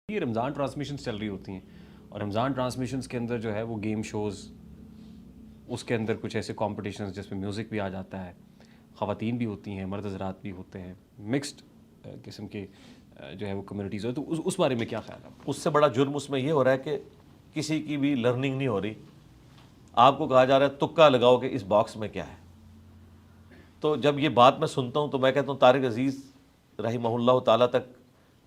یہ رمضان ٹرانسمیشنز چل رہی ہوتی ہیں اور رمضان ٹرانسمیشنز کے اندر جو ہے وہ گیم شوز، اس کے اندر کچھ ایسے کمپٹیشنز جس میں میوزک بھی آ جاتا ہے، خواتین بھی ہوتی ہیں، مرد حضرات بھی ہوتے ہیں، مکسڈ قسم کے جو ہے وہ کمیونٹیز ہو، تو اس بارے میں کیا خیال ہے؟ اس سے بڑا جرم اس میں یہ ہو رہا ہے کہ کسی کی بھی لرننگ نہیں ہو رہی. آپ کو کہا جا رہا ہے تکا لگاؤ کہ اس باکس میں کیا ہے. تو جب یہ بات میں سنتا ہوں تو میں کہتا ہوں طارق عزیز رحمہ اللہ تعالیٰ تک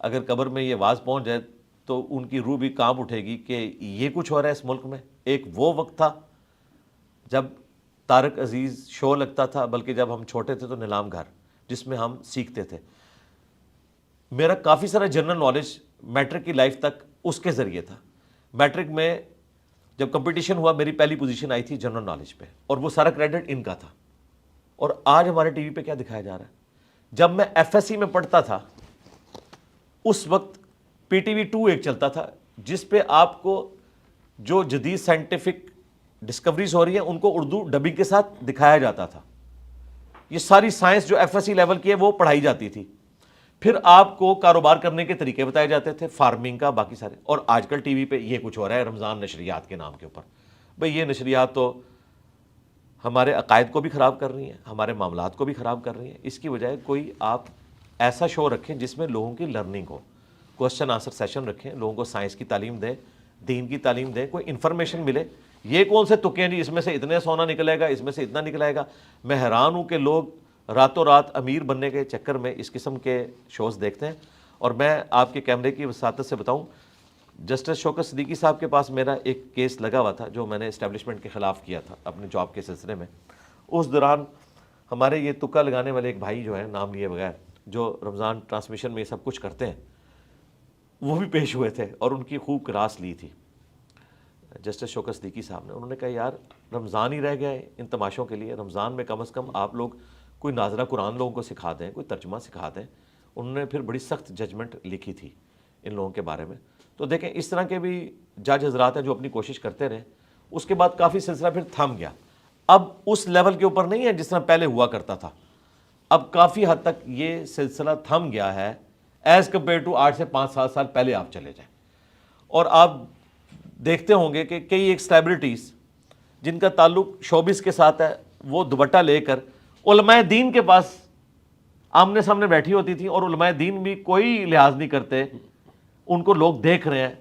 اگر قبر میں یہ آواز پہنچ جائے تو ان کی روح بھی کانپ اٹھے گی کہ یہ کچھ ہو رہا ہے اس ملک میں. ایک وہ وقت تھا جب طارق عزیز شو لگتا تھا، بلکہ جب ہم چھوٹے تھے تو نیلام گھر، جس میں ہم سیکھتے تھے. میرا کافی سارا جنرل نالج میٹرک کی لائف تک اس کے ذریعے تھا. میٹرک میں جب کمپٹیشن ہوا میری پہلی پوزیشن آئی تھی جنرل نالج پہ، اور وہ سارا کریڈٹ ان کا تھا. اور آج ہمارے ٹی وی پہ کیا دکھایا جا رہا ہے؟ جب میں ایف ایس سی میں پڑھتا تھا اس وقت پی ٹی وی 2 ایک چلتا تھا جس پہ آپ کو جو جدید سائنٹیفک ڈسکوریز ہو رہی ہیں ان کو اردو ڈبنگ کے ساتھ دکھایا جاتا تھا. یہ ساری سائنس جو ایف ایس سی لیول کی ہے وہ پڑھائی جاتی تھی. پھر آپ کو کاروبار کرنے کے طریقے بتائے جاتے تھے، فارمنگ کا، باقی سارے. اور آج کل ٹی وی پہ یہ کچھ ہو رہا ہے رمضان نشریات کے نام کے اوپر. بھئی یہ نشریات تو ہمارے عقائد کو بھی خراب کر رہی ہیں، ہمارے معاملات کو بھی خراب کر رہی ہیں. اس کی بجائے کوئی آپ ایسا شو رکھیں جس میں لوگوں کی لرننگ ہو، کوسچن آنسر سیشن رکھیں، لوگوں کو سائنس کی تعلیم دیں، دین کی تعلیم دیں، کوئی انفارمیشن ملے. یہ کون سے تکے ہیں جی اس میں سے اتنے سونا نکلے گا، اس میں سے اتنا نکلائے گا. میں حیران ہوں کہ لوگ راتوں رات امیر بننے کے چکر میں اس قسم کے شوز دیکھتے ہیں. اور میں آپ کے کیمرے کی وساطت سے بتاؤں، جسٹس شوکت صدیقی صاحب کے پاس میرا ایک کیس لگا ہوا تھا جو میں نے اسٹیبلشمنٹ کے خلاف کیا تھا اپنے جاب کے سلسلے میں. اس دوران ہمارے یہ تکا لگانے والے ایک بھائی جو ہیں نام لیے بغیر، جو رمضان ٹرانسمیشن میں یہ سب کچھ کرتے ہیں، وہ بھی پیش ہوئے تھے اور ان کی خوب کراس لی تھی جسٹس شوکت صدیقی صاحب نے. انہوں نے کہا یار رمضان ہی رہ گیا ہے ان تماشوں کے لیے، رمضان میں کم از کم آپ لوگ کوئی ناظرہ قرآن لوگوں کو سکھا دیں، کوئی ترجمہ سکھا دیں. انہوں نے پھر بڑی سخت ججمنٹ لکھی تھی ان لوگوں کے بارے میں. تو دیکھیں اس طرح کے بھی جج حضرات ہیں جو اپنی کوشش کرتے رہے. اس کے بعد کافی سلسلہ پھر تھم گیا. اب اس لیول کے اوپر نہیں ہے جس طرح پہلے ہوا کرتا تھا. اب کافی حد تک یہ سلسلہ تھم گیا ہے ایز کمپیئر ٹو 8 سے 5 سال پہلے آپ چلے جائیں. اور آپ دیکھتے ہوں گے کہ کئی ایک سیلیبریٹیز جن کا تعلق شوبز کے ساتھ ہے وہ دوپٹہ لے کر علماء دین کے پاس آمنے سامنے بیٹھی ہوتی تھی، اور علماء دین بھی کوئی لحاظ نہیں کرتے، ان کو لوگ دیکھ رہے ہیں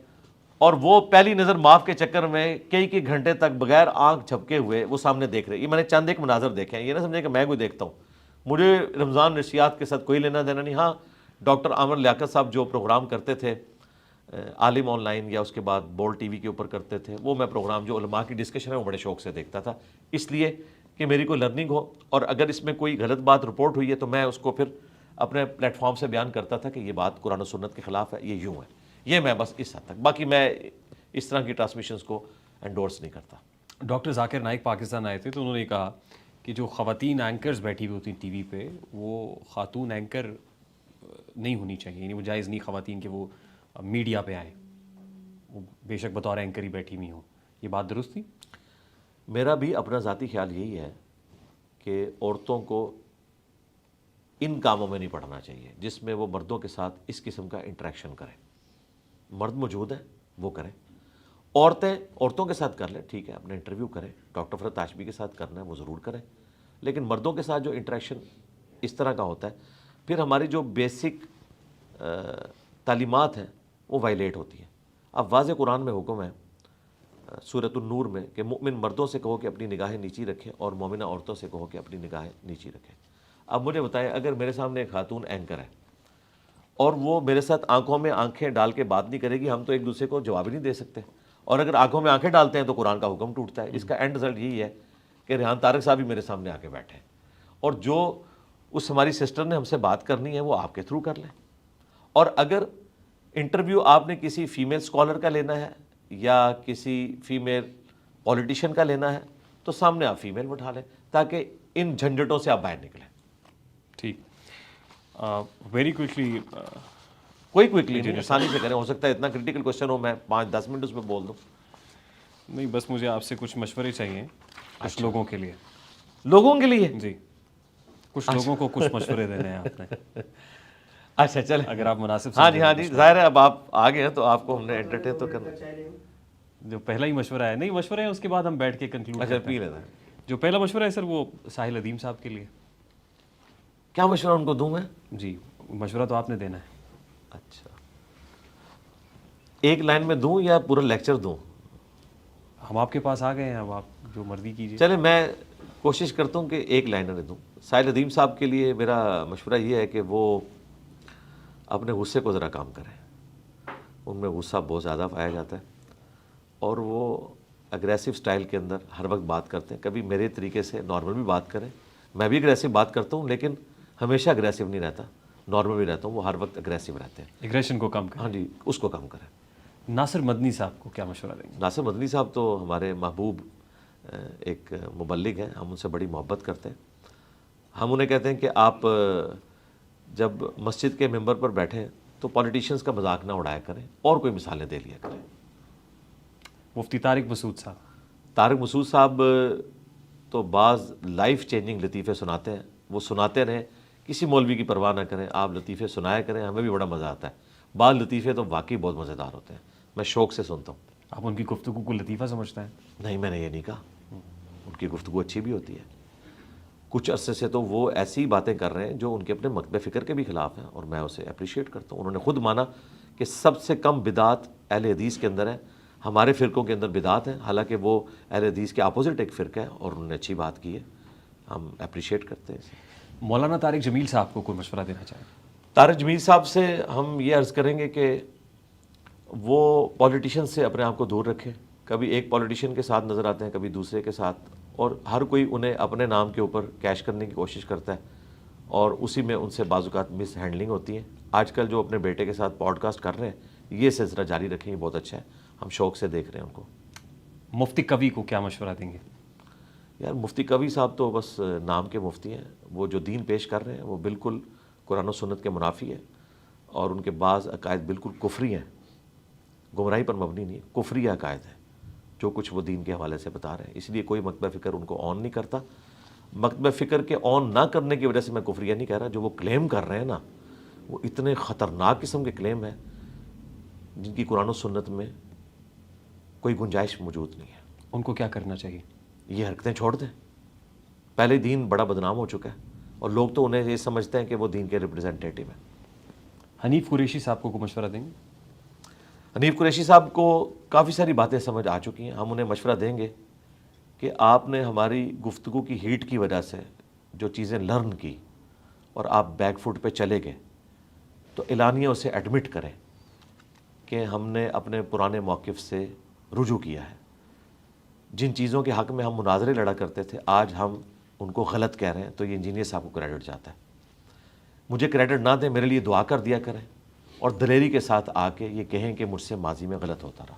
اور وہ پہلی نظر معاف کے چکر میں کئی گھنٹے تک بغیر آنکھ جھپکے ہوئے وہ سامنے دیکھ رہے ہیں. یہ میں نے چند ایک مناظر دیکھے ہیں. یہ نہ سمجھے کہ میں کوئی دیکھتا ہوں، مجھے رمضان نشریات کے ساتھ کوئی لینا دینا نہیں. ہاں ڈاکٹر عامر لیاقت صاحب جو پروگرام کرتے تھے عالم آن لائن یا اس کے بعد بول ٹی وی کے اوپر کرتے تھے، وہ میں پروگرام جو علماء کی ڈسکشن ہے وہ بڑے شوق سے دیکھتا تھا، اس لیے کہ میری کوئی لرننگ ہو. اور اگر اس میں کوئی غلط بات رپورٹ ہوئی ہے تو میں اس کو پھر اپنے پلیٹ فارم سے بیان کرتا تھا کہ یہ بات قرآن و سنت کے خلاف ہے، یہ یوں ہے. یہ میں بس اس حد تک، باقی میں اس طرح کی ٹرانسمیشنز کو انڈورس نہیں کرتا. ڈاکٹر ذاکر نائک پاکستان آئے تھے تو انہوں نے کہا کہ جو خواتین اینکرز بیٹھی ہوئی ہوتی ہیں ٹی وی پہ، وہ خاتون اینکر نہیں ہونی چاہیے، یعنی وہ جائز نہیں خواتین کہ وہ میڈیا پہ آئیں، وہ بے شک بطور اینکر ہی بیٹھی ہوئی ہوں. یہ بات درست تھی؟ میرا بھی اپنا ذاتی خیال یہی ہے کہ عورتوں کو ان کاموں میں نہیں پڑھنا چاہیے جس میں وہ مردوں کے ساتھ اس قسم کا انٹریکشن کریں. مرد موجود ہیں وہ کریں، عورتیں عورتوں کے ساتھ کر لیں، ٹھیک ہے، اپنا انٹرویو کریں. ڈاکٹر فرحت ہاشمی کے ساتھ کرنا ہے وہ ضرور کریں، لیکن مردوں کے ساتھ جو انٹریکشن اس طرح کا ہوتا ہے پھر ہماری جو بیسک تعلیمات ہیں وہ وائلیٹ ہوتی ہیں. اب واضح قرآن میں حکم ہے سورۃ النور میں کہ مؤمن مردوں سے کہو کہ اپنی نگاہیں نیچی رکھیں اور مومنہ عورتوں سے کہو کہ اپنی نگاہیں نیچی رکھیں. اب مجھے بتائیں اگر میرے سامنے ایک خاتون اینکر ہے اور وہ میرے ساتھ آنکھوں میں آنکھیں ڈال کے بات نہیں کرے گی، ہم تو ایک دوسرے کو جواب ہی نہیں دے سکتے. اور اگر آنکھوں میں آنکھیں ڈالتے ہیں تو قرآن کا حکم ٹوٹتا ہے. اس کا اینڈ رزلٹ یہی ہے کہ ریحان طارق صاحب بھی میرے سامنے آ کے بیٹھے ہیں، اور جو اس ہماری سسٹر نے ہم سے بات کرنی ہے وہ آپ کے تھرو کر لیں. اور اگر انٹرویو آپ نے کسی فیمیل اسکالر کا لینا ہے یا کسی فیمیل پولیٹیشین کا لینا ہے تو سامنے آپ فیمیل بٹھا لیں تاکہ ان جھنجھٹوں سے آپ باہر نکلیں. ٹھیک، ویری کوئکلی، کوئی کوئکلی نہیں، آسانی سے کریں. ہو سکتا ہے اتنا کریٹیکل کوشچن ہو میں 5-10 منٹ اس میں بول دوں. نہیں بس مجھے آپ سے کچھ مشورے چاہیے کچھ لوگوں کے لیے. لوگوں کے لیے؟ جی، کچھ لوگوں کو کچھ مشورے دینے ہیں آپ نے. اچھا چلیں, اگر آپ مناسب ہاں جی ظاہر ہے, اب آپ آ گئے ہیں تو آپ کو ہم نے انٹرٹین تو کرنا. جو پہلا ہی مشورہ ہے, نہیں مشورہ ہے اس کے بعد ہم بیٹھ کے کنکلوڈ اچھا کرتے پی ہیں. لینا. جو پہلا مشورہ ہے سر وہ ساحل ادیم صاحب کے لیے. کیا مشورہ ان کو دوں میں؟ جی مشورہ تو آپ نے دینا ہے. اچھا, ایک لائن میں دوں یا پورا لیکچر دوں؟ ہم آپ کے پاس آ گئے ہیں, اب آپ جو مرضی کیجیے. چلے میں کوشش کرتا ہوں کہ ایک لائنر دوں. ساحل ادیم صاحب کے لیے میرا مشورہ یہ ہے کہ وہ اپنے غصے کو ذرا کام کریں. ان میں غصہ بہت زیادہ پایا جاتا ہے اور وہ اگریسو سٹائل کے اندر ہر وقت بات کرتے ہیں. کبھی میرے طریقے سے نارمل بھی بات کریں, میں بھی اگریسو بات کرتا ہوں لیکن ہمیشہ اگریسو نہیں رہتا, نارمل بھی رہتا ہوں. وہ ہر وقت اگریسو رہتے ہیں. ایگریشن کو کم کریں. ہاں جی, اس کو کم کریں. ناصر مدنی صاحب کو کیا مشورہ دیں گے؟ ناصر مدنی صاحب تو ہمارے محبوب ایک مبلغ ہیں, ہم ان سے بڑی محبت کرتے ہیں. ہم انہیں کہتے ہیں کہ آپ جب مسجد کے ممبر پر بیٹھیں تو پولیٹیشنز کا مذاق نہ اڑایا کریں اور کوئی مثالیں دے لیا کریں. مفتی طارق مسعود صاحب. طارق مسعود صاحب تو بعض لائف چینجنگ لطیفے سناتے ہیں, وہ سناتے رہیں, کسی مولوی کی پرواہ نہ کریں, آپ لطیفے سنایا کریں, ہمیں بھی بڑا مزہ آتا ہے. بعض لطیفے تو واقعی بہت مزیدار ہوتے ہیں, میں شوق سے سنتا ہوں. آپ ان کی گفتگو کو لطیفہ سمجھتے ہیں؟ نہیں, میں نے یہ نہیں کہا, ان کی گفتگو اچھی بھی ہوتی ہے. کچھ عرصے سے تو وہ ایسی باتیں کر رہے ہیں جو ان کے اپنے مکتب فکر کے بھی خلاف ہیں, اور میں اسے اپریشیٹ کرتا ہوں. انہوں نے خود مانا کہ سب سے کم بدعت اہل حدیث کے اندر ہے, ہمارے فرقوں کے اندر بدعت ہیں, حالانکہ وہ اہل حدیث کے اپوزٹ ایک فرقہ ہے, اور انہوں نے اچھی بات کی ہے, ہم اپریشیٹ کرتے ہیں اسے. مولانا طارق جمیل صاحب کو کوئی مشورہ دینا چاہیں؟ طارق جمیل صاحب سے ہم یہ عرض کریں گے کہ وہ پولیٹیشین سے اپنے آپ کو دور رکھیں. کبھی ایک پولیٹیشین کے ساتھ نظر آتے ہیں, کبھی دوسرے کے ساتھ, اور ہر کوئی انہیں اپنے نام کے اوپر کیش کرنے کی کوشش کرتا ہے, اور اسی میں ان سے بعض اوقات مس ہینڈلنگ ہوتی ہے. آج کل جو اپنے بیٹے کے ساتھ پوڈ کاسٹ کر رہے ہیں, یہ سلسلہ جاری رکھیں, یہ بہت اچھا ہے, ہم شوق سے دیکھ رہے ہیں ان کو. مفتی کبھی کو کیا مشورہ دیں گے؟ یار مفتی کبھی صاحب تو بس نام کے مفتی ہیں. وہ جو دین پیش کر رہے ہیں وہ بالکل قرآن و سنت کے منافی ہے, اور ان کے بعض عقائد بالکل کفری ہیں, گمراہی پر مبنی نہیں, کفری عقائد ہیں جو کچھ وہ دین کے حوالے سے بتا رہے ہیں. اس لیے کوئی مکتبہ فکر ان کو آن نہیں کرتا. مکتبہ فکر کے آن نہ کرنے کی وجہ سے میں کفریہ نہیں کہہ رہا, جو وہ کلیم کر رہے ہیں نا, وہ اتنے خطرناک قسم کے کلیم ہیں جن کی قرآن و سنت میں کوئی گنجائش موجود نہیں ہے. ان کو کیا کرنا چاہیے؟ یہ حرکتیں چھوڑ دیں. پہلے دین بڑا بدنام ہو چکا ہے, اور لوگ تو انہیں یہ سمجھتے ہیں کہ وہ دین کے ریپرزنٹیٹیو ہیں. حنیف قریشی صاحب کو کوئی مشورہ دیں گے؟ حنیف قریشی صاحب کو کافی ساری باتیں سمجھ آ چکی ہیں. ہم انہیں مشورہ دیں گے کہ آپ نے ہماری گفتگو کی ہیٹ کی وجہ سے جو چیزیں لرن کی اور آپ بیک فوٹ پہ چلے گئے, تو اعلانیہ اسے ایڈمٹ کریں کہ ہم نے اپنے پرانے موقف سے رجوع کیا ہے. جن چیزوں کے حق میں ہم مناظرے لڑا کرتے تھے, آج ہم ان کو غلط کہہ رہے ہیں, تو یہ انجینئر صاحب کو کریڈٹ جاتا ہے. مجھے کریڈٹ نہ دیں, میرے لیے دعا کر دیا کریں, اور دلیری کے ساتھ آ کے یہ کہیں کہ مجھ سے ماضی میں غلط ہوتا رہا.